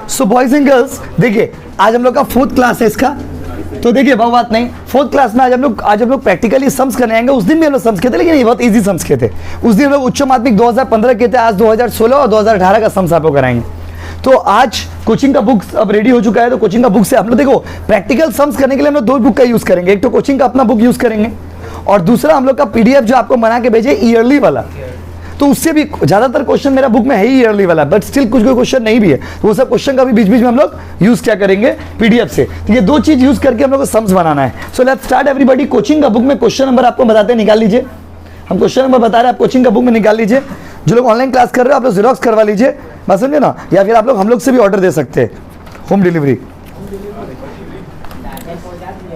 So boys and girls, देखिए आज हम लोग का 4th क्लास है इसका। तो देखिए बहुत बात नहीं, 4th क्लास में आज हम लोग प्रैक्टिकली सम्स करने आएंगे। उस दिन भी हम लोग सम्स किए थे, लेकिन ये बहुत इजी सम्स किए थे। उस दिन हम लोग उच्च माध्यमिक 2015 किए थे, आज 2016 और 2018 का सम्स आपको कराएंगे। तो आज कोचिंग का बुक अब रेडी हो चुका है, तो कोचिंग का बुक से हम लोग देखो प्रैक्टिकल सम्स करने के लिए हम लोग 2 बुक का यूज करेंगे। एक तो कोचिंग का अपना बुक यूज करेंगे और दूसरा हम लोग का पीडीएफ जो आपको बना के भेजे ईयरली वाला। तो उससे भी ज्यादातर क्वेश्चन मेरा बुक में है ही ईयरली वाला, बट स्टिल कुछ क्वेश्चन नहीं भी है, तो वो सब क्वेश्चन का भी बीच बीच में हम लोग यूज क्या करेंगे पीडीएफ से। तो ये 2 चीज यूज करके हम लोग को सम्स बनाना है। So let's start everybody. Coaching का बुक में क्वेश्चन नंबर आपको बताते हैं, निकाल लीजिए। हम क्वेश्चन नंबर बता रहे हैं, आप कोचिंग का बुक में निकाल लीजिए। जो लोग ऑनलाइन क्लास कर रहे हो आप लोग जेरोक्स करवा लीजिए, बात समझे ना, या फिर आप लोग हम लोग से भी ऑर्डर दे सकते हैं, होम डिलीवरी।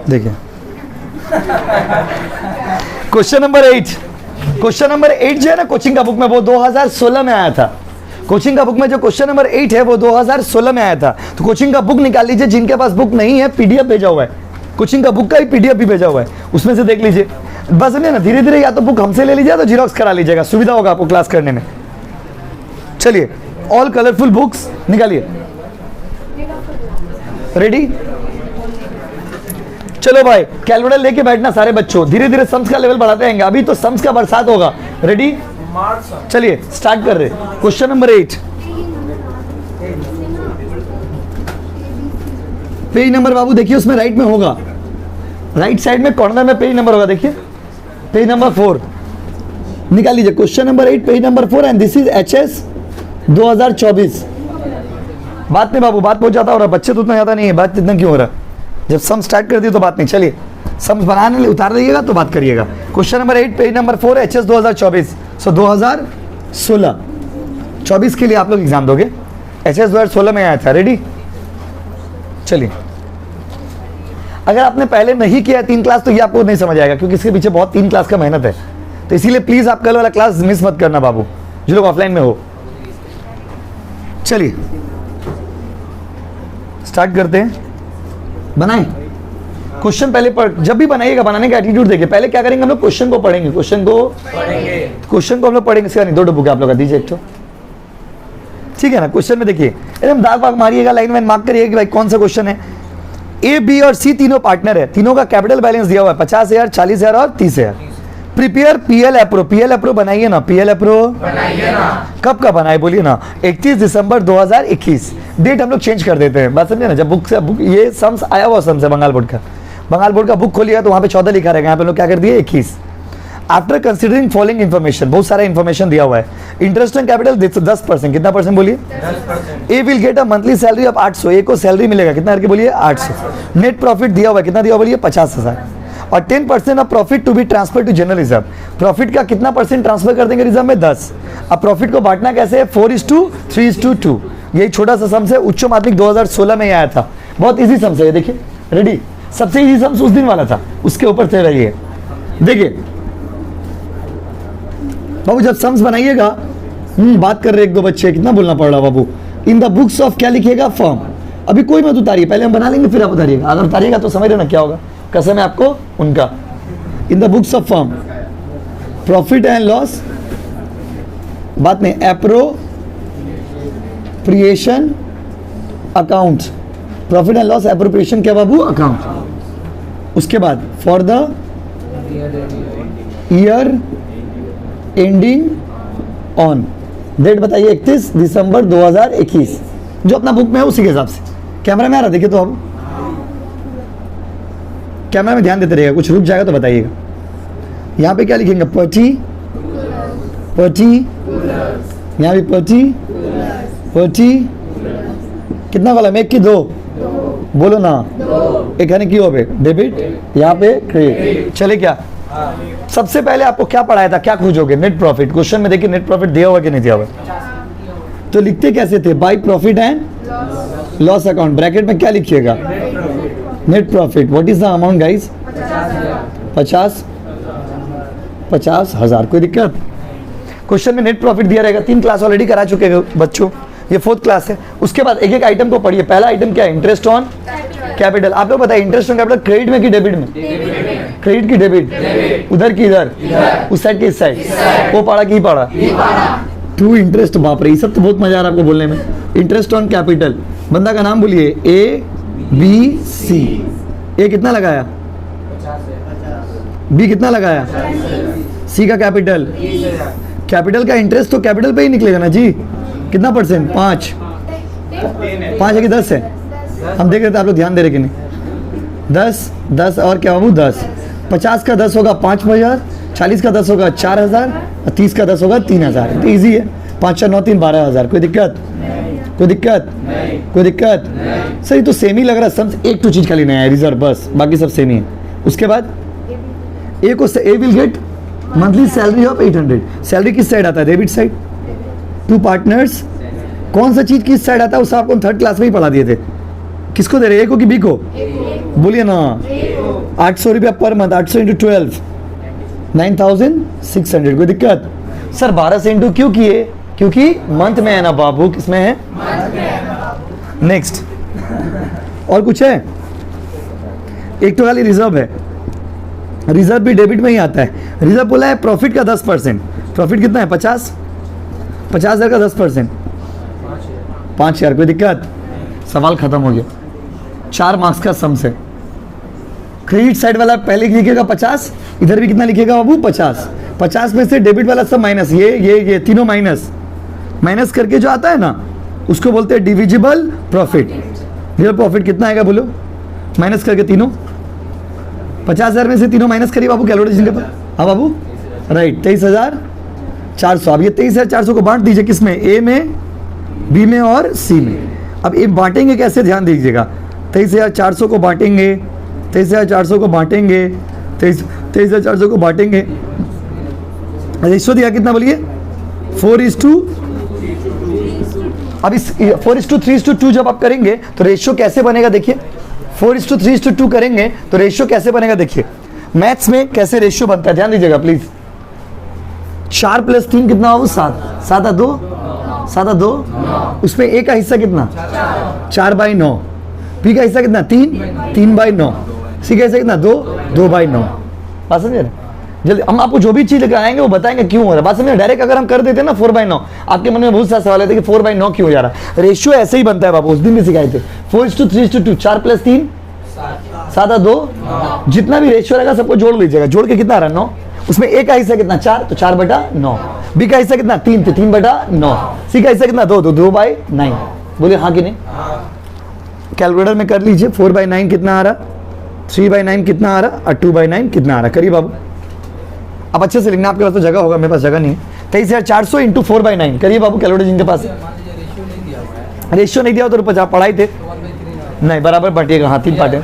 देखिए क्वेश्चन नंबर 8, क्वेश्चन नंबर 8 जो है ना कोचिंग का बुक में, वो 2016 में आया था। कोचिंग का बुक में जो क्वेश्चन नंबर 8 है वो 2016 में आया था। तो कोचिंग का बुक निकाल लीजिए। जिनके पास बुक नहीं है, पीडीएफ भेजा हुआ है, कोचिंग का बुक का ही पीडीएफ भी भेजा हुआ है, उसमें से देख लीजिए। बस नहीं ना, धीरे धीरे या तो बुक हमसे ले लीजिए तो जीरोक्स करा लीजिएगा, सुविधा होगा आपको क्लास करने में। चलिए ऑल कलरफुल बुक्स निकालिए। रेडी? चलो भाई कैलकुलेटर लेके बैठना सारे बच्चों, धीरे धीरे सम्स का लेवल बढ़ाते रहेंगे। अभी तो सम्स का बरसात होगा। रेडी? चलिए स्टार्ट कर रहे। क्वेश्चन नंबर 8, पेज नंबर बाबू देखिए उसमें राइट में होगा, राइट साइड में कॉर्नर में पेज नंबर होगा, देखिए पेज नंबर 4 निकाल लीजिए। Question number 8 page number 4 and this is HS 2024। बात नहीं बाबू, बात बहुत ज्यादा हो रहा है, बच्चे तो उतना ज्यादा नहीं है, बात इतना क्यों हो रहा है? जब सम स्टार्ट कर दिए तो बात नहीं। चलिए सम्स बनाने उतार दीजिएगा तो बात करिएगा। Question number 8 page number 4 HS 2024। सो 2016 24 के लिए आप लोग एग्जाम दोगे, HS 2016 में आया था। रेडी? चलिए अगर आपने पहले नहीं किया 3 क्लास तो ये आपको नहीं समझ आएगा, क्योंकि इसके पीछे बहुत 3 क्लास का मेहनत है। तो इसीलिए प्लीज आप कल वाला क्लास मिस मत करना बाबू, जो लोग ऑफलाइन में हो। चलिए स्टार्ट करते हैं। बनाएं क्वेश्चन पहले जब भी बनाइएगा बनाने का एटीट्यूड देखिए। पहले क्या करेंगे हम लोग, क्वेश्चन को पढ़ेंगे, क्वेश्चन को हम लोग पढ़ेंगे। इसका नहीं 2 बुक आप लोग का दीजिए एक तो, ठीक है ना। क्वेश्चन में देखिए एकदम दाग बाग मारिएगा, लाइन वाइन मार्क करिएगा कि भाई कौन सा क्वेश्चन है। A, B और C तीनों पार्टनर है, तीनों का कैपिटल बैलेंस दिया हुआ है 50,000, 40,000 और 30,000। प्रिपेयर PL अप्रो, PL अप्रो बनाइए ना, PL अप्रो बनाइए ना। कब का बनाए बोलिए ना? 31 दिसंबर 2021। डेट हम लोग चेंज कर देते हैं, बात समझे ना। जब बुक से बुक ये सम्स आया हुआ सम्स है बंगाल बोर्ड का, बंगाल बोर्ड का बुक खोलिएगा तो वहाँ पे 14 लिखा रहेगा, यहाँ पे लोग क्या कर दिए 21। आफ्टर कंसिडरिंग फॉलोइंग इन्फॉर्मेशन, बहुत सारा इन्फॉर्मेशन दिया हुआ है। इंटरेस्ट ऑन कैपिटल 10%, कितना परसेंट बोलिए? A will get a monthly salary of 800, A को सैलरी मिलेगा कितना करके बोलिए? 800। नेट प्रॉफिट दिया हुआ है, कितना दिया हुआ बोलिए? 50,000। और 10% of profit to be transfer to general reserve, profit का कितना परसेंट ट्रांसफर कर देंगे रिजर्व में? 10। अब प्रॉफिट को बांटना कैसे है? 4:3:2। यही छोटा सा सम्स है, उच्च माध्यमिक 2016 में आया था। बहुत इजी सम्स है ये, देखिए। रेडी? सबसे इजी सम्स उस दिन वाला था, उसके ऊपर से रहिए। देखिए बाबू जब सम्स बनाइएगा, बात कर रहे 1-2 बच्चे, कितना बोलना पड़ रहा बाबू। इन द बुक्स ऑफ क्या लिखिएगा? फर्म। अभी कोई मत उतारिए, पहले हम बना लेंगे फिर आप उतारिएगा। अगर उतारिएगा तो समझ रहे ना क्या होगा, कसम है आपको उनका। In the books of firm profit and loss, बात नहीं, appropriation account, profit and loss appropriation क्या बाबू? अकाउंट। उसके बाद for the year ending on, date बताइए 31 दिसंबर 2021, जो अपना बुक में है उसी के हिसाब से। कैमरा में आ रहा देखिए तो अब कैमरा में ध्यान देते रहिएगा, कुछ रुक जाएगा तो बताइएगा। यहाँ पे क्या लिखेंगे? पर्टी, यहाँ भी पर्टी, कितना कॉलम? 1 की 2 बोलो ना, एक है की हो पे डेबिट, यहाँ पे क्रेडिट। चले क्या सबसे पहले आपको क्या पढ़ाया था, क्या खोजोगे? Net profit. क्वेश्चन में देखिए नेट प्रॉफिट दिया हुआ कि नहीं दिया हुआ, तो लिखते कैसे थे? By profit and loss account, bracket में क्या लिखिएगा? Net profit. What is the amount guys? 50,000। कोई दिक्कत? क्वेश्चन में नेट प्रॉफिट दिया रहेगा। 3 क्लास ऑलरेडी करा चुके हैं बच्चों, ये 4th क्लास है। उसके बाद एक एक आइटम को पढ़िए। पहला आइटम क्या है? Interest on capital. आप लोग बताइए इंटरेस्ट ऑन कैपिटल क्रेडिट में कि डेबिट में? क्रेडिट की डेबिट, उधर की इधर, उस साइड की इस साइड, वो पढ़ा कि पढ़ा? To interest. बाप रे, ये सब तो बहुत मजा आ रहा है आपको बोलने में। इंटरेस्ट ऑन कैपिटल बंदा का नाम बोलिए, ए बी सी। ए कितना लगाया, बी कितना लगाया, सी का कैपिटल, कैपिटल का इंटरेस्ट तो कैपिटल पे ही निकलेगा ना जी। कितना परसेंट, 5 है कि 10 है, हम देख रहे थे, आप लोग ध्यान दे रहे कि नहीं। 10 और क्या बाबू 10, 50 का 10 होगा 5,000, 40 का 10 होगा 4,000 और 30 का 10 होगा 3,000। तो ईजी है, 5 4 9 3 12,000। कोई दिक्कत, कोई दिक्कत, कोई दिक्कत। सर ये तो सेम ही लग रहा है, सब एक तो चीज़ खाली नया है, रिजर्व, बस बाकी सब सेम ही है। उसके बाद ए को A will get monthly salary of 800। Salary किस साइड आता है, डेबिट साइड। टू पार्टनर्स, कौन सा चीज़ किस साइड आता है, उसे आपको 3rd क्लास में ही पढ़ा दिए थे। किसको दे रहे, ए को कि बी को, बोलिए ना। 800 रुपया पर मंथ, 800 इंटू 12 9,600। कोई दिक्कत। सर 12 से इंटू क्यों किए, क्योंकि मंथ में है ना बाबू, किसमें है, नेक्स्ट। और कुछ है, एक तो खाली रिजर्व है, रिजर्व भी डेबिट में ही आता है। रिजर्व बोला है प्रॉफिट का 10%, प्रॉफिट कितना है 50,000 का 10%, 5,000। कोई दिक्कत, सवाल खत्म हो गया। 4 मार्क्स का सम से। क्रेडिट साइड वाला पहले लिखेगा 50, इधर भी कितना लिखेगा बाबू 50 में से डेबिट वाला सब माइनस, ये तीनों माइनस करके जो आता है ना, उसको बोलते हैं डिविजिबल प्रॉफिट। रियल प्रॉफिट कितना आएगा बोलो, माइनस करके तीनों, 50,000 में से तीनों माइनस करिए बाबू कैलकुलेशन के पास। हाँ बाबू, राइट, 23,400। अब ये 23,400 को बांट दीजिए, किसमें, ए में, बी में और सी में। अब ये बांटेंगे कैसे, ध्यान दीजिएगा। 23,400 को बांटेंगे, 23,400 को बांटेंगे, 23,400 को बांटेंगे। रेशियो दिया कितना बोलिए, 4:2। अब इस 4:3:2 जब आप करेंगे तो रेशियो कैसे बनेगा, देखिए 4:3:2 करेंगे तो रेशियो कैसे बनेगा, देखिए मैथ्स में कैसे रेशियो बनता है, ध्यान दीजिएगा प्लीज। 4 + 3 कितना हो, 7, 7 2, उसमें ए का हिस्सा कितना, 4/9, बी का हिस्सा कितना, 3/9, सी का हिस्सा कितना, 2/9। बात समझे, जल्दी हम आपको जो भी चीज लेकर आएंगे वो बताएंगे क्यों हो रहा है। बात समझे, डायरेक्ट अगर हम कर देते ना 4/9, आपके मन में बहुत सारे सवाल आते कि 4/9 क्यों हो जा रहा है। रेशियो ऐसे ही बनता है बाबू, उस दिन भी सिखाए थे। 4:3:2, 4 + 3 7 2, जितना भी रेशियो रहेगा सबको जोड़ लीजिएगा। जोड़ के कितना आ रहा है, 9। उसमें ए का हिस्सा कितना, 4, तो 4/9, बी का हिस्सा कितना, 3, तो 3/9, सी का हिस्सा कितना, 2, तो 2/9। बोलिए हाँ कि नहीं। कैलकुलेटर में कर लीजिए, 4/9 कितना आ रहा, 3/9 कितना आ रहा और 2/9 कितना आ रहा। करिए बाबू, अब अच्छे से लिखना, आपके पास तो जगह होगा, मेरे पास जगह नहीं है। 23,400 इंटू 4/9 करिए बाबू, कैलकुलेटर जिनके पास रेशियो नहीं दिया तो पढ़ाई थे नहीं, बराबर बांटिएगा। हाँ 3 पार्ट है,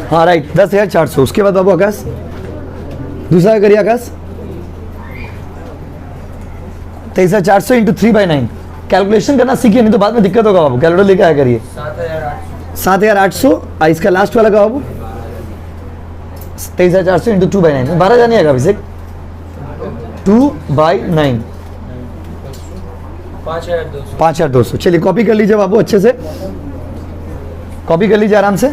हाँ राइट, 10,400। उसके बाद बाबू आकाश, दूसरा करिए आकाश, 23,400 इंटू 3/9 कैलकुलेशन करना सीखिए, नहीं तो बाद में दिक्कत होगा बाबू। कैलकुलेटर लेके आया करिए। 7,800, इसका लास्ट वाला का बाबू 23,400 इंटू 2/9, 12 जानिएगा अभिषेक, 2/9, 5,200। चलिए कॉपी कर लीजिए बाबू, अच्छे से कॉपी कर लीजिए आराम से।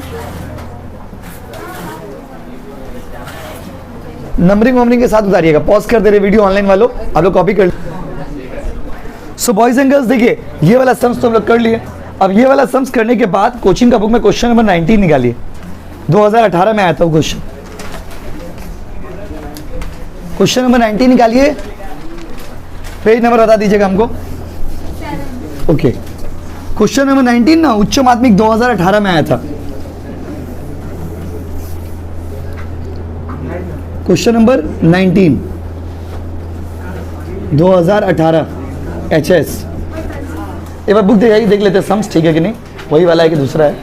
नंबरिंग वंबरिंग के साथ उतारिएगा, पॉज कर दे रहे वीडियो ऑनलाइन वालों, आप लोग कॉपी कर। सो बॉयज एंड गर्ल्स, देखिए ये वाला सम्स तो हम लोग कर लिए। अब ये वाला सम्स करने के बाद कोचिंग का बुक में क्वेश्चन नंबर 19 निकालिए, 2018 में आया था वो क्वेश्चन। क्वेश्चन नंबर 19 निकालिए, पेज नंबर बता दीजिएगा हमको। ओके, क्वेश्चन नंबर 19 ना उच्च माध्यमिक 2018 में आया था। Question number 19 2018 HS। एक बार बुक देख लेते हैं, सम्स ठीक है कि नहीं, वही वाला है कि दूसरा है।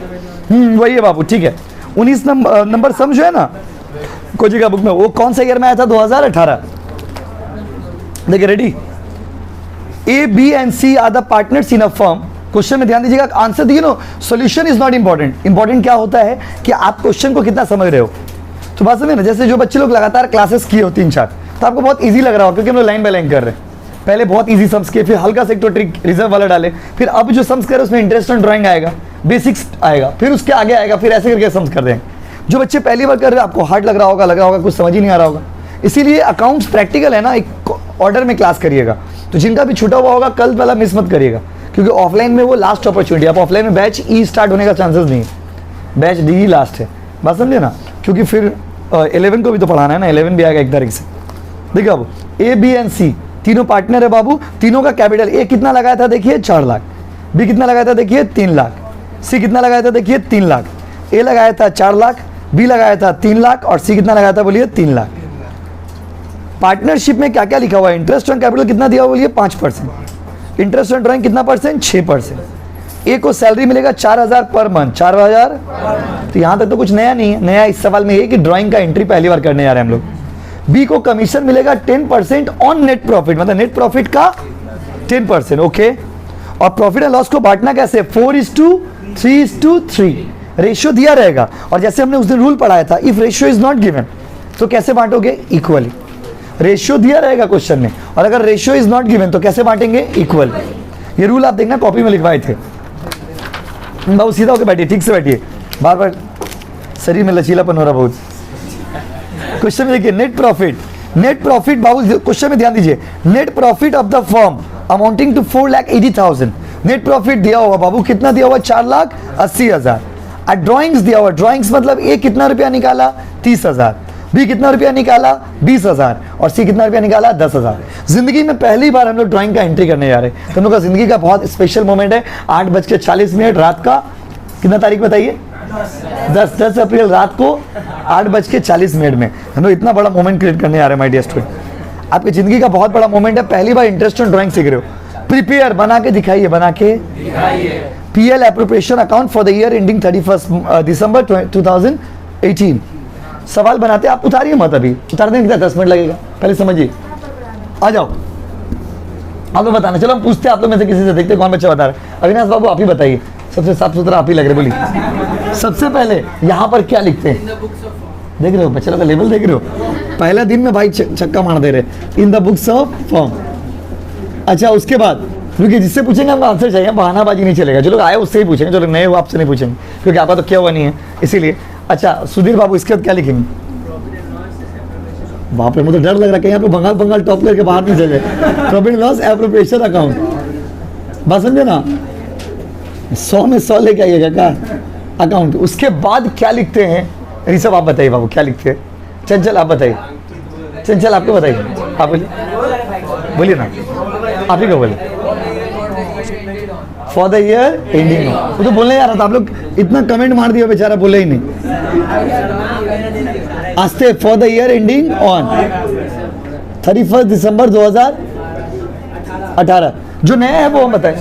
वही है बाबू, ठीक है। 19 नंबर सम जो है ना कोचिंग का बुक में, वो कौन सा ईयर में आया था, 2018। देखिए ready, A, B and C are the partners in a firm. Question में ध्यान दीजिएगा, आंसर दिए no, solution is not important. Important क्या होता है कि आप क्वेश्चन को कितना समझ रहे हो। तो बात समझे ना, जैसे जो बच्चे लोग लगातार क्लासेस किए हो 3-4, तो आपको बहुत इजी लग रहा हो क्योंकि हम लोग लाइन बाय लाइन कर रहे हैं। पहले बहुत इजी सम्स किए, फिर हल्का से एक तो ट्रिक रिजर्व वाला डाले, फिर अब जो सम्स कर रहे हैं उसमें इंटरेस्ट ऑन ड्राइंग आएगा, बेसिक्स आएगा, फिर उसके आगे आएगा, फिर ऐसे करके सम्स कर देंगे। जो बच्चे पहली बार कर रहे हैं आपको हार्ड लग रहा होगा, कुछ समझ ही नहीं आ रहा होगा। इसीलिए अकाउंट्स प्रैक्टिकल है ना, एक ऑर्डर में क्लास करिएगा। तो जिनका भी छूटा हुआ होगा कल वाला मिस मत करिएगा, क्योंकि ऑफलाइन में वो लास्ट अपॉर्चुनिटी, आप ऑफलाइन में बैच ई स्टार्ट होने का चांसेस नहीं है, बैच डी ही लास्ट है, बात समझे ना, क्योंकि फिर 11 को भी तो पढ़ाना है ना, 11 भी आएगा 1 तारीख से। देखिए बाबू, ए बी एंड सी तीनों पार्टनर है बाबू, तीनों का कैपिटल, ए कितना लगाया था देखिए 4 लाख, बी कितना लगाया था देखिए 3 लाख, सी कितना लगाया था देखिए 3 लाख, ए लगाया था 4 लाख, बी लगाया था 3 लाख और सी कितना लगाया था बोलिए 3 लाख। पार्टनरशिप में क्या क्या लिखा हुआ है, इंटरेस्ट ऑन कैपिटल कितना दिया हुआ बोलिए 5%, इंटरेस्ट ऑन ड्राइंग कितना परसेंट 6%, ए को सैलरी मिलेगा 4000 पर मंथ, 4000, तो यहाँ तक तो कुछ नया नहीं है, नया इस सवाल में ये कि ड्राइंग का एंट्री पहली बार करने जा रहे हैं हम लोग। बी को कमीशन मिलेगा 10% ऑन नेट प्रॉफिट, मतलब नेट प्रॉफिट का 10%, ओके। और प्रॉफिट एंड लॉस को बांटना कैसे, 4:3:3 रेशियो दिया रहेगा, और जैसे हमने उस दिन रूल पढ़ाया था, if ratio is not given तो कैसे बांटोगे, इक्वली। रेशियो दिया रहेगा क्वेश्चन में, और अगर रेशियो इज नॉट गिवन तो कैसे बांटेंगे, इक्वल। ये रूल आप देखना कॉपी में लिखवाए थे। बाबू सीधा होकर बैठिए, ठीक से बैठिए, बार बार शरीर में लचीलापन हो रहा बहुत। क्वेश्चन में देखिए, नेट प्रॉफिट बाबू क्वेश्चन में ध्यान दीजिए, net profit of the firm amounting to 4,80,000, net profit दिया हुआ बाबू, कितना दिया हुआ 4,80,000। ड्रॉइंग्स दिया हुआ, ड्रॉइंग्स मतलब ए कितना रुपया निकाला 30,000, बी कितना रुपया निकाला 20,000 और सी कितना रुपया निकाला 10,000। जिंदगी में पहली बार हम लोग ड्राइंग का एंट्री करने जा रहे हैं, तो हम लोग का जिंदगी का बहुत स्पेशल मोमेंट है। 8:40 रात का, कितना तारीख बताइए, 10 अप्रैल रात को 8:40 में हम लोग इतना बड़ा मोमेंट क्रिएट करने जा रहे हैं माय डियर स्टूडेंट। आपकी जिंदगी का बहुत बड़ा मोमेंट है, पहली बार इंटरेस्ट ऑन ड्राइंग सीख रहे हो। प्रिपेयर, बना के दिखाइए, बना के PL appropriation account for the year ending 31 दिसंबर 2018। सवाल बनाते आप उतारिए मत, अभी उतारने में 10 मिनट लगेगा, पहले समझिए। आ जाओ आप लोग बताना, चलो हम पूछते हैं आप लोग में से किसी से, देखते कौन बच्चा बता रहा है। अविनाश बाबू आप ही बताइए, सबसे साफ सुथरा आप ही लग रहे, बोलिए। सबसे पहले यहाँ पर क्या लिखते हैं, देख रहे हो बच्चे लोग का लेवल देख रहे हो, पहला दिन में भाई छक्का मार दे रहे, इन द बुक्स ऑफ फॉर्म। अच्छा उसके बाद क्योंकि जिससे पूछेंगे हमको आंसर चाहिए, बहानाबाजी नहीं चलेगा, जो लोग आए उससे ही पूछेंगे, जो लोग नए हो आपसे नहीं पूछेंगे, क्योंकि आपका तो क्या हुआ नहीं है इसीलिए। अच्छा सुधीर बाबू इसके बाद क्या लिखेंगे, बाप रे मुझे डर लग रहा है कहीं यहाँ पे बंगाल टॉप करके बाहर नहीं चले। प्रॉफिट लॉस एप्रोप्रिएशन अकाउंट, बात समझे ना, 100 में 100 लेके आइएगा क्या अकाउंट। उसके बाद क्या लिखते हैं ऋषभ आप बताइए बाबू क्या लिखते हैं, चंचल आप बताइए, चंचल आपको बताइए, आप बोलिए ना, आप ही को बोले फॉर द ईयर एंडिंग। वो तो बोलने जा रहा था, आप लोग इतना कमेंट मार दिया बेचारा, बोले ही नहीं। आस्ते for the year ending on 31 दिसंबर 2018। जो नया है वो हम बताएं,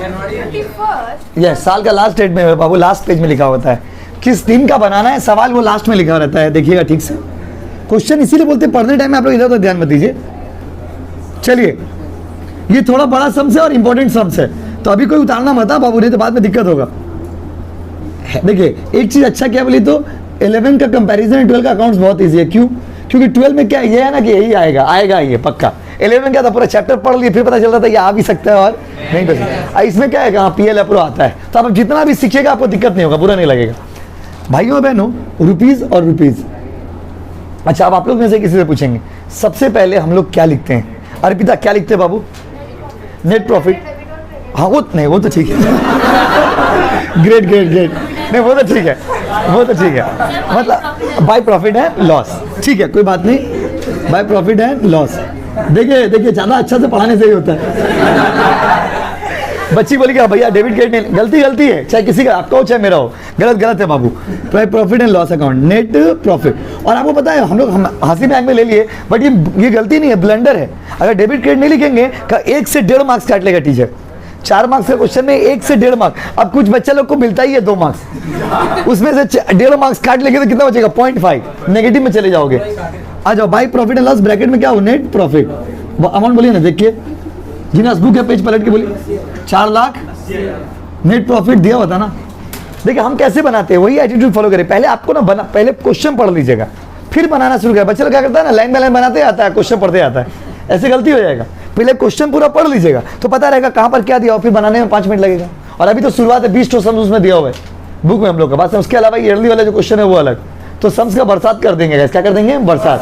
यस साल का लास्ट डेट में बाबू लास्ट पेज में लिखा होता है, किस दिन का बनाना है सवाल, वो लास्ट में लिखा रहता है, देखिएगा ठीक से। क्वेश्चन इसीलिए बोलते हैं पढ़ने टाइम में आप लोग इधर उधर ध्यान मत दीजिए। चलिए ये थोड़ा बड़ा सम्स है और इंपॉर्टेंट सम्स है, तो अभी कोई उतारना मत बाबू, नहीं तो बाद में दिक्कत होगा। देखिए एक चीज अच्छा क्या बोली तो 11 का कंपैरिजन 12 का अकाउंट्स बहुत इजी है। क्यों, क्योंकि 12 में क्या ये है ना कि यही आएगा ये पक्का। 11 क्या था, पूरा चैप्टर पढ़ लिए फिर पता चल रहा था ये आ भी सकता है और नहीं कर सकता। इसमें क्या है, हाँ पीएल अप्रो आता है, तो आप जितना भी सीखिएगा आपको दिक्कत नहीं होगा, बुरा नहीं लगेगा। भाइयों बहनों, रुपीज और रुपीज। अच्छा अब आप लोग में से किसी से पूछेंगे, सबसे पहले हम लोग क्या लिखते हैं, अर्पिता क्या लिखते हैं बाबू, नेट प्रॉफिट। हाँ वो नहीं, वो तो ठीक है। ग्रेट ग्रेट ग्रेट, नहीं वो तो ठीक है, वो तो ठीक है, मतलब बाय प्रॉफिट है लॉस, ठीक है कोई बात नहीं, बाय प्रॉफिट है लॉस। देखिए देखिए ज़्यादा अच्छा से पढ़ाने से ही होता है। बच्ची बोली क्या भैया डेबिट क्रेडिट नहीं, गलती है, चाहे किसी का आपका हो चाहे मेरा हो, गलत है बाबू। Profit and loss account, net profit. और आपको पता है हम लोग हंसी मजाक में ले लिए, बट ये गलती नहीं है, ब्लंडर है। अगर डेबिट क्रेडिट नहीं लिखेंगे का 1 से 1.5 मार्क्स काट लेगा टीचर। 4 मार्क्स के क्वेश्चन में 1 से 1.5 मार्क्स। अब कुछ बच्चे लोग को मिलता ही है 2 मार्क्स, उसमें से 1.5 मार्क्स काट लेंगे तो कितना बचेगा 0.5, नेगेटिव में चले जाओगे। आ जाओ by profit and loss bracket में क्या हो, नेट प्रॉफिट। अमाउंट बोलिए ना, देखिए जिन्हें बुक है पेज पलट के बोलिए, 4 लाख नेट प्रॉफिट दिया होता ना। देखिए हम कैसे बनाते हैं, वही एटीट्यूड फॉलो करें। पहले आपको ना पहले क्वेश्चन पढ़ लीजिएगा, फिर बनाना शुरू करें। बच्चे लोग क्या करता है ना, लाइन बाय लाइन बनाते आता है, क्वेश्चन पढ़ते आता है, ऐसे गलती हो जाएगा। पहले क्वेश्चन पूरा पढ़ लीजिएगा तो पता रहेगा कहाँ पर क्या दिया हो, फिर बनाने में 5 मिनट लगेगा। और अभी तो शुरुआत है, 20 सम्स उसमें दिया हुआ है बुक में हम लोग का, बस उसके अलावा ईयरली वाला जो क्वेश्चन है वो अलग। तो सम्स का बरसात कर देंगे, क्या कर देंगे, बरसात।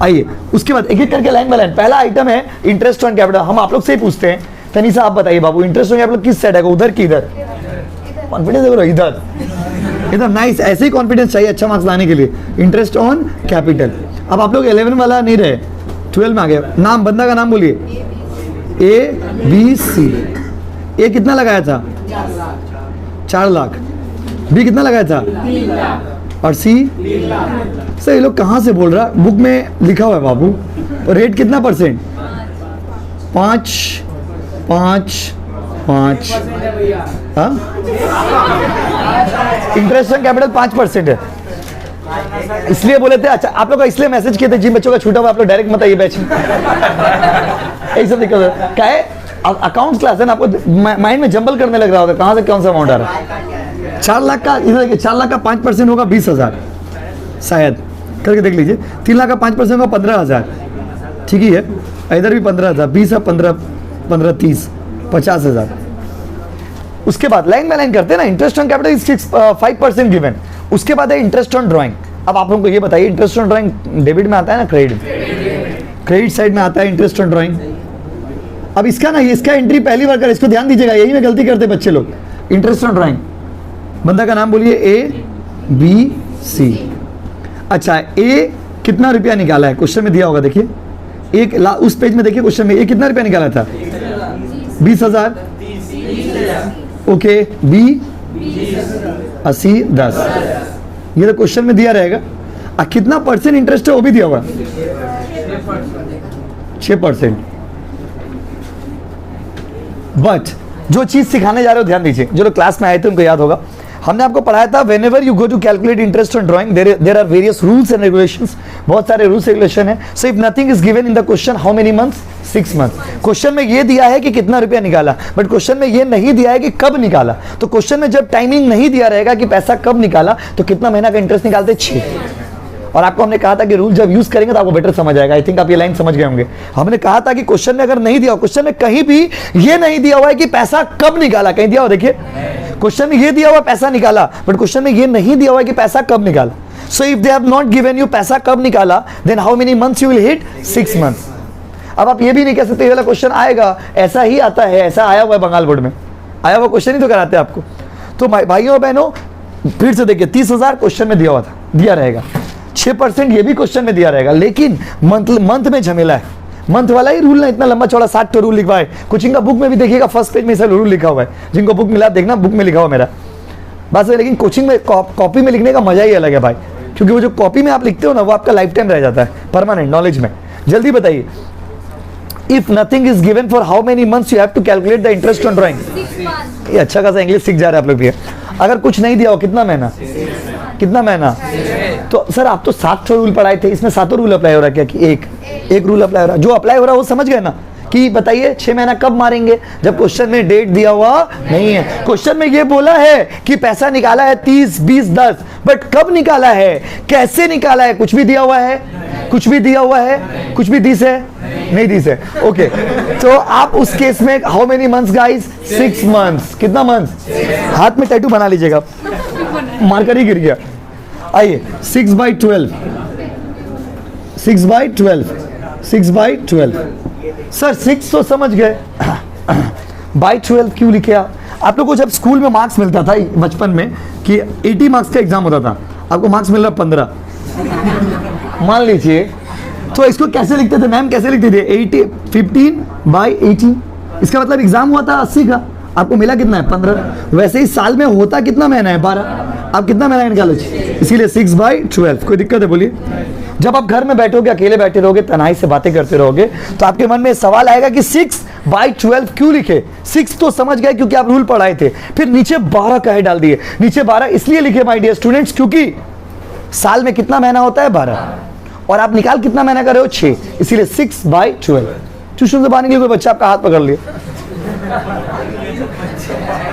आइए उसके बाद एक एक करके लाइन बाय लाइन। पहला आइटम है इंटरेस्ट ऑन कैपिटल, हम आप लोग से ही पूछते हैं तनीषा आप बताइए बाबू, इंटरेस्ट ऑन कैपिटल किस साइड आएगा, उधर की इधर? कॉन्फिडेंस देखो इधर, एकदम नाइस, ऐसे ही कॉन्फिडेंस चाहिए अच्छा मार्क्स लाने के लिए। Interest on capital. अब आप लोग 11 वाला नहीं रहे, 12 में आ गए। नाम, बंदा का नाम बोलिए। ABC। ए कितना लगाया था? 4 लाख। बी कितना लगाया था? 3 लाख। और सी? सर ये लोग कहाँ से बोल रहा? बुक में लिखा हुआ है बाबू। और रेट कितना परसेंट? 5 5 5। हाँ, इंटरेस्ट ऑन कैपिटल 5% है, इसलिए बोले थे। अच्छा, आप लोग का इसलिए मैसेज किए थे जिन बच्चों का छूटा हुआ आप लोग डायरेक्ट मत आइए बैच में। यही सब दिक्कत है। क्या है, अकाउंट्स क्लास है ना, आपको माइंड में जंबल करने लग रहा होगा कहाँ से कौन सा अमाउंट आ रहा है। 4 लाख का, इधर देखिए, 4 लाख का 5% होगा 20,000 शायद, करके देख लीजिए। 3 लाख का 5% होगा 15,000, ठीक ही है। इधर भी 15,000, 20 है, 15 15 30 50,000। उसके बाद लाइन बाय लाइन करते हैं ना। Interest on capital is 5% given. उसके बाद है इंटरेस्ट ऑन ड्राइंग। अब आप लोगों को ये बताइए, इंटरेस्ट ऑन ड्राइंग डेबिट में आता है ना, क्रेडिट साइड में आता है इंटरेस्ट ऑन ड्राइंग। अब इसका ना, इसका एंट्री पहली बार कर, इसको ध्यान दीजिएगा, यही में गलती करते बच्चे लोग। इंटरेस्ट ऑन ड्राइंग, बंदा का नाम बोलिए ABC। अच्छा, ए कितना रुपया निकाला है, क्वेश्चन में दिया होगा, देखिए उस पेज में देखिए, क्वेश्चन में ए कितना रुपया निकाला था? 20,000। Okay, B 80 10। ये तो क्वेश्चन में दिया रहेगा। कितना परसेंट इंटरेस्ट है वो भी दिया होगा, 6%। बट जो चीज सिखाने जा रहे हो ध्यान दीजिए, जो लोग क्लास में आए थे उनको याद होगा, हमने आपको पढ़ाया था whenever you go to calculate interest on drawing there are various rules and regulations. बहुत सारे रूल्स रेगुलेशन है। So if nothing is given in the question how many months, 6 months. Question में ये दिया है कि कितना रुपया निकाला, बट क्वेश्चन में ये नहीं दिया है कि कब निकाला। तो क्वेश्चन में जब टाइमिंग नहीं दिया रहेगा कि पैसा कब निकाला, तो कितना महीना का इंटरेस्ट निकालते? 6। और आपको हमने कहा था कि रूल जब यूज करेंगे तो आपको बेटर समझ आएगा। आई थिंक आप ये लाइन समझ गए होंगे। हमने कहा था कि क्वेश्चन में अगर नहीं दिया, क्वेश्चन में कहीं भी ये नहीं दिया हुआ है कि पैसा कब निकाला, कहीं दिया हुआ देखिए, क्वेश्चन में ये दिया हुआ पैसा निकाला, बट क्वेश्चन में ये नहीं दिया हुआ है कि पैसा कब निकाला। So if they have not given you पैसा कब निकाला, then how many months you will hit? 6 months. अब आप ये भी नहीं कह सकते ये वाला क्वेश्चन आएगा, ऐसा ही आता है, ऐसा आया हुआ है बंगाल बोर्ड में, आया हुआ क्वेश्चन ही तो कराते हैं आपको। तो भाइयों और बहनों फिर से देखिए, 30,000 क्वेश्चन में दिया हुआ था, दिया रहेगा। 6% ये भी क्वेश्चन में दिया रहेगा, लेकिन मंथ में झमेला है। मंथ वाला ही रूल ना इतना लंबा चौड़ा 60 तो रूल लिखवा है। कोचिंग का बुक में भी देखिएगा, फर्स्ट पेज में ऐसा रूल लिखा हुआ है। जिनको बुक मिला देखना, बुक में लिखा हुआ मेरा बस है। लेकिन कोचिंग में कॉपी में लिखने का मजा ही अलग है भाई, क्योंकि वो जो कॉपी में आप लिखते हो ना, वो आपका लाइफ टाइम रह जाता है, परमानेंट नॉलेज में। जल्दी बताइए, if nothing is given for how many months you have to calculate the interest on drawing. ये अच्छा खासा इंग्लिश सीख जा रहे हैं आप लोग भी। अगर कुछ नहीं दिया हो, कितना महीना, कितना महीना? तो सर आप तो 7 रूल पढ़ाए थे, इसमें 7 रूल अप्लाई हो रहा है क्या कि एक रूल अप्लाई हो रहा है? जो अप्लाई हो रहा है वो समझ गए ना, कि बताइए 6 महीना कब मारेंगे, जब क्वेश्चन में डेट दिया हुआ नहीं है। क्वेश्चन में ये बोला है कि पैसा निकाला है 30 20 10, बट कब निकाला है, कैसे निकाला है, कुछ भी दिया हुआ है, कुछ भी दिया हुआ है, कुछ भी दिस है नहीं दिस है। ओके, तो आप उस केस में how many months guys? 6 months. कितना मंथ्स? हाथ में टैटू बना लीजिएगा, मार्कर ही गिर गया। आइए 6/12, 6/12, 6/12। सर 6 तो समझ गए, बाई 12 क्यों लिखे आप लोग को? जब स्कूल में मार्क्स मिलता था बचपन में कि 80 मार्क्स का एग्जाम होता था, आपको मार्क्स मिल रहा 15 मान लीजिए, तो इसको कैसे लिखते थे मैम, कैसे लिखते थे? 15/18। इसका मतलब एग्जाम हुआ था 80 का, आपको मिला कितना है? 15। वैसे ही साल में होता कितना महीना है? 12। आप कितना महीना निकालो? इसीलिए 6/12। कोई दिक्कत है बोलिए? जब आप घर में बैठोगे, अकेले बैठे रहोगे, तन्हाई से बातें करते रहोगे, तो आपके मन में सवाल आएगा कि 6/12 क्यों लिखे? 6 तो समझ गए क्योंकि आप रूल पढ़ाए थे, फिर नीचे 12 कहे डाल दिए। नीचे 12 इसलिए लिखे माय डियर स्टूडेंट्स, क्योंकि साल में कितना महीना होता है? 12, और आप निकाल कितना महीना कर रहे हो? 6, इसीलिए 6/12। ट्यूशन से बाहर निकले कोई बच्चा आपका हाथ पकड़ लिया,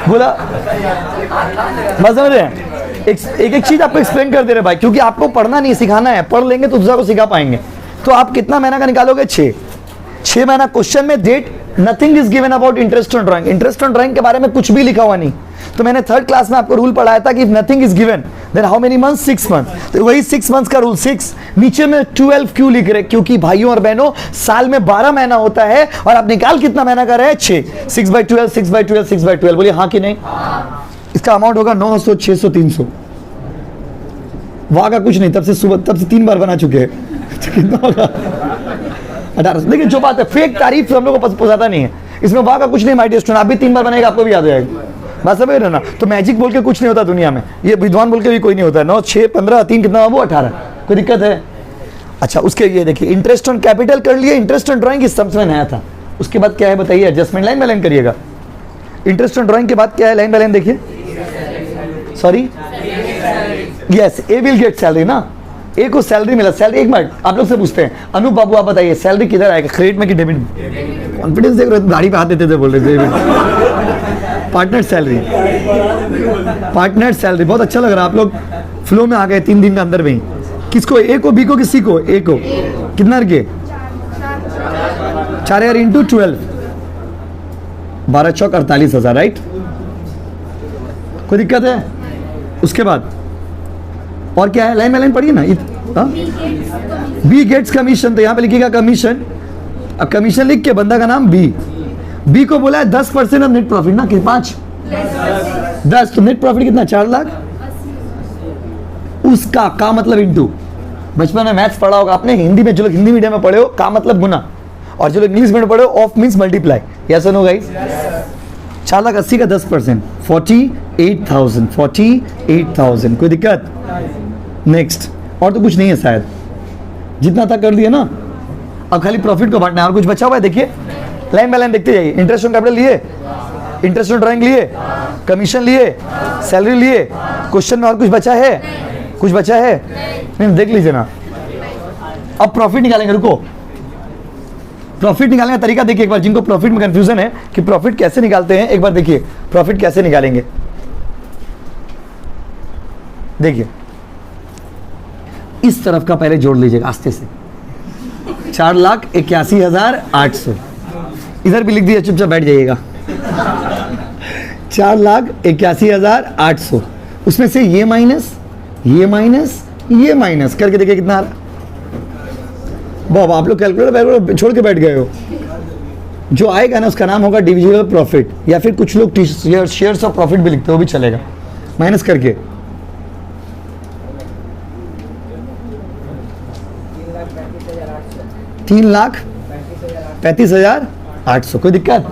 बोला बस समझ रहे हैं? एक चीज आपको एक्सप्लेन कर दे रहे भाई, क्योंकि आपको पढ़ना नहीं सिखाना है, पढ़ लेंगे तो दूसरा को सिखा पाएंगे। तो आप कितना महीना का निकालोगे? 6 महीना। क्वेश्चन में date nothing is given about interest on drawing. Interest on drawing के बारे में कुछ भी लिखा हुआ नहीं। तो मैंने 3rd क्लास में आपको रूल पढ़ाया था कि if nothing is given then how many months, 6 month. तो वही 6 मंथ्स का रूल 6, नीचे में 12 क्यों लिख रहे? क्योंकि भाइयों और बहनों साल में 12 महीना होता है और आप निकाल कितना महीना कर रहे हैं? 6। 6/12, 6/12, 6/12, बोलिए हाँ कि नहीं? इसका अमाउंट होगा 900, 600, 300। वहां का कुछ नहीं, तब से 3 बार बना चुके हैं। कितना होगा? 1800। लेकिन जो बात है फेक तारीफ से हम लोग को पहुंचाता नहीं है, इसमें वहां का कुछ नहीं। माय डियर स्टूडेंट, आप भी 3 बार बनाएगा, आपको भी याद हो जाएगा। बात समझ रहे हो ना? तो मैजिक बोल के कुछ नहीं होता दुनिया में, ये विद्वान बोल के भी कोई नहीं होता है। 9, 6, 15, 3 कितना बाबू? 18। कोई दिक्कत है? अच्छा, उसके ये देखिए, इंटरेस्ट ऑन कैपिटल कर लिए, इंटरेस्ट ऑन ड्राइंग इस सम्स में नया था। उसके बाद क्या है बताइए? एडजस्टमेंट लाइन बाय लाइन करिएगा। इंटरेस्ट ऑन ड्राइंग के बाद क्या है? लाइन बाय लाइन देखिए। Sorry, yes, A will get salary ना, ए को सैलरी मिला। सैलरी, एक मिनट आप लोग से पूछते हैं, अनूप बाबू आप बताइए सैलरी किधर आएगा? क्रेडिट में कि डेबिट में? कॉन्फिडेंस देख रहे हो, गाड़ी पे हाथ देते थे, बोल रहे थे पार्टनर सैलरी। पार्टनर सैलरी बहुत अच्छा लग रहा है, आप लोग फ्लो में आ गए 3 दिन के अंदर में ही। किसको? ए को, बी को, किसी को? ए को। कितना रखे? 4000 इंटू 12, 12 चौक 48,000, राइट? कोई दिक्कत है? उसके बाद और क्या है? लाइन में लाइन पढ़िए ना। बी गेट्स कमीशन, तो यहाँ पे लिखिएगा कमीशन। अब कमीशन लिख के बंदा का नाम बी को बोला है 10% ऑफ नेट प्रॉफिट ना, कि 5 10, तो नेट प्रॉफिट कितना? 4 लाख। उसका का मतलब इंटू, बचपन में मैथ्स पढ़ा होगा आपने, हिंदी में जो लोग हिंदी मीडियम में पढ़े हो, का मतलब गुना, और जो लोग इंग्लिश में पढ़े हो ऑफ मींस मल्टीप्लाई। यस और नो गाइस? 4,80,000 का 10%, 48,000, 48,000। कोई दिक्कत? नेक्स्ट, और तो कुछ नहीं है शायद, जितना था कर दिया ना। अब खाली प्रॉफिट को बांटना है, और कुछ बचा हुआ है? देखिए लाइन बाय लाइन देखते जाइए। इंटरेस्ट ऑन कैपिटल लिए, इंटरेस्ट ऑन ड्राइंग लिए, कमीशन लिए, सैलरी लिए। क्वेश्चन में और कुछ बचा है? कुछ बचा है? नहीं, देख लीजिए ना। अब प्रॉफिट निकालेंगे, रुको। प्रॉफिट निकालने का तरीका देखिए एक बार, जिनको प्रॉफिट में कंफ्यूजन है कि प्रॉफिट कैसे निकालते हैं, एक बार देखिए प्रॉफिट कैसे निकालेंगे। देखिए इस तरफ का पहले जोड़ लीजिएगा आस्ते से, 4,81,800। इधर भी लिख दिया, चुपचाप बैठ जाइएगा। 4,81,800, उसमें से ये माइनस, ये माइनस, ये माइनस करके देखिए कितना आ रहा। बाबा आप लोग कैलकुलेटर छोड़ के बैठ गए हो। जो आएगा ना उसका नाम होगा डिविजिबल प्रॉफिट, या फिर कुछ लोग शेयर्स ऑफ प्रॉफिट भी लिखते हो, भी चलेगा। माइनस करके 3,35,800। कोई दिक्कत?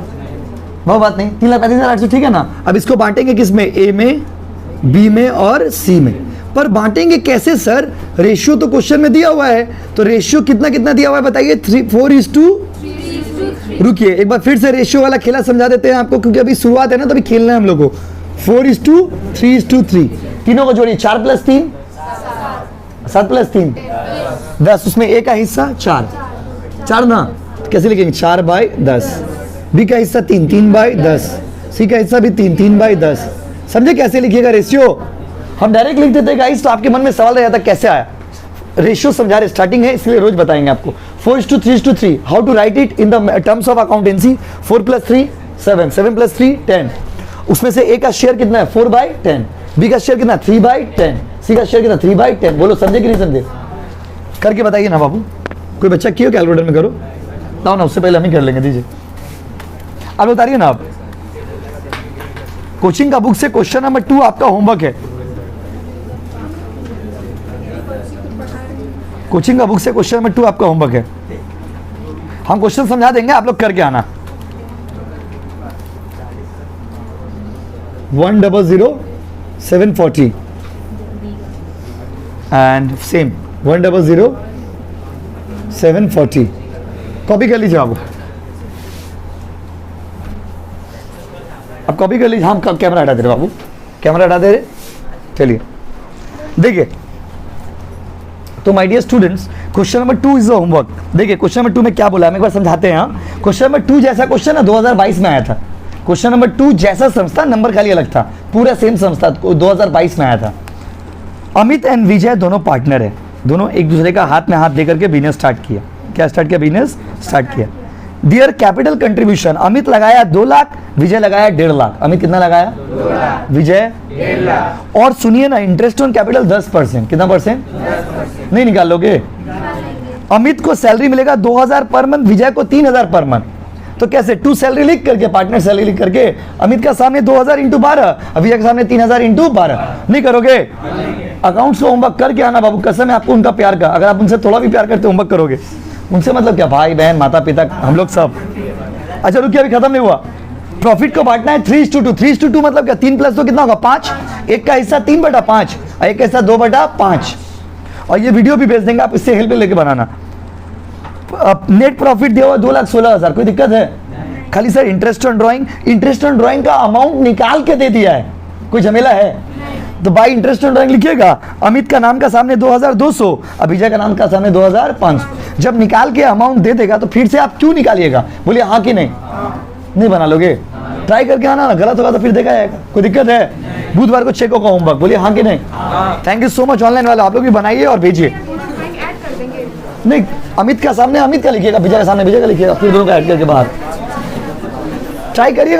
वो बात नहीं, 3,35,800 ठीक है ना। अब इसको बांटेंगे किस में? ए में, बी में और सी में। पर बांटेंगे कैसे सर? रेशियो तो क्वेश्चन में दिया हुआ है, तो रेशियो कितना कितना दिया हुआ है बताइए? 4:3। रुकिए एक बार फिर से रेशियो वाला खेला समझा देते हैं आपको, क्योंकि अभी शुरुआत है ना, तो अभी खेलना है हम लोग को। 4:3:3, तीनों को जोड़िए। 4 + 3 7 + 3 10, उसमें ए का हिस्सा 4 ना, कैसे लिखेंगे? 4/10। बी का हिस्सा 3/10। सी का हिस्सा भी 3/10। समझे कैसे लिखिएगा रेशियो? हम डायरेक्ट लिख देते गाइस, तो आपके मन में सवाल रह जाता कैसे आया। रेशियो समझा रहे, स्टार्टिंग है इसलिए रोज बताएंगे आपको। 4:3:3, how to write it in the terms of accountancy? 4 + 3 7, 7 + 3 10। उसमें से ए का शेयर कितना है? 4/10। बी का शेयर कितना? 3/10। सी का शेयर कितना? 3/10। बोलो समझे कि नहीं समझे? करके बताइए ना बाबू। कोई बच्चा किया कैलकुलेटर में? करो लाओ ना, उससे पहले हम ही कर लेंगे। दीजिए आप बताइए ना। आप कोचिंग का बुक से क्वेश्चन नंबर 2 आपका होमवर्क है। कोचिंग का बुक से क्वेश्चन नंबर 2 आपका होमवर्क है। हम क्वेश्चन समझा देंगे, आप लोग करके आना। 100,740 एंड सेम 100,740। कॉपी कर लीजिए आप। अब कॉपी कर लीजिए। हम कैमरा हटा दे रहे बाबू, कैमरा हटा दे रहे। चलिए देखिए, तो my dear students, question number 2 is the homework. देखिए क्वेश्चन नंबर 2 में क्या बोला है, हम एक बार समझाते हैं। क्वेश्चन नंबर 2 जैसा क्वेश्चन ना 2022 में आया था। क्वेश्चन नंबर 2 जैसा संस्था, नंबर खाली अलग था, पूरा सेम संस्था 2022 में आया था। अमित एंड विजय दोनों पार्टनर है, दोनों एक दूसरे का हाथ में हाथ देकर के बिजनेस स्टार्ट किया। क्या स्टार्ट किया? बिजनेस स्टार्ट किया। डियर कैपिटल कंट्रीब्यूशन, अमित लगाया 2 लाख, विजय लगाया 1.5 लाख। अमित कितना लगाया? 2 लाख, विजय 1.5 लाख। और सुनिए ना, इंटरेस्ट ऑन कैपिटल 10%। कितना परसेंट? 10%। नहीं निकाल लोगे? अमित को सैलरी मिलेगा 2000 पर मंथ, विजय को 3000 पर मंथ। तो कैसे? 2 सैलरी लिख करके, पार्टनर सैलरी लिख करके, अमित का सामने 2000 इंटू 12, विजय के सामने 3000 इंटू 12। नहीं करोगे? अकाउंट्स को होमवर्क करके आना बाबू, कसम है आपको उनका प्यार का। अगर आप उनसे थोड़ा भी प्यार करते होमवर्क करोगे, उनसे मतलब क्या, भाई बहन माता पिता हम लोग सब। अच्छा रुकिए, अभी खत्म नहीं हुआ। प्रॉफिट को बांटना है 3:2। 3:2 मतलब क्या? 3 + 2 कितना होगा? 5। एक का हिस्सा 3/5 और एक का हिस्सा 2/5। और ये वीडियो भी भेज देंगे, आप इससे हेल्प लेके बनाना। नेट प्रॉफिट दिया हुआ 2,16,000। कोई दिक्कत है? खाली sir interest on drawing, interest on drawing का अमाउंट निकाल के दे दिया है, कोई झमेला है? तो बाई इंटरेस्ट ऑन ड्राइंग लिखिएगा। अमित का नाम का सामने 2200, अभिजय का नाम का सामने 2500। जब निकाल के अमाउंट दे देगा तो फिर से आप क्यों निकालिएगा? बोलिए हाँ कि नहीं? नहीं बना लोगे? ट्राई करके आना ना, गलत होगा तो फिर देखा जाएगा। कोई दिक्कत है? बुधवार को चेक होगा होमवर्क। बोलिए हाँ कि नहीं? Thank you so much. Online वाले आप लोग भी बनाइए और भेजिए। नहीं, अमित का सामने अमित का लिखिएगा, विजय के सामने विजय का लिखिएगा, फिर दोनों का ऐड करके बाहर ट्राई करिएगा।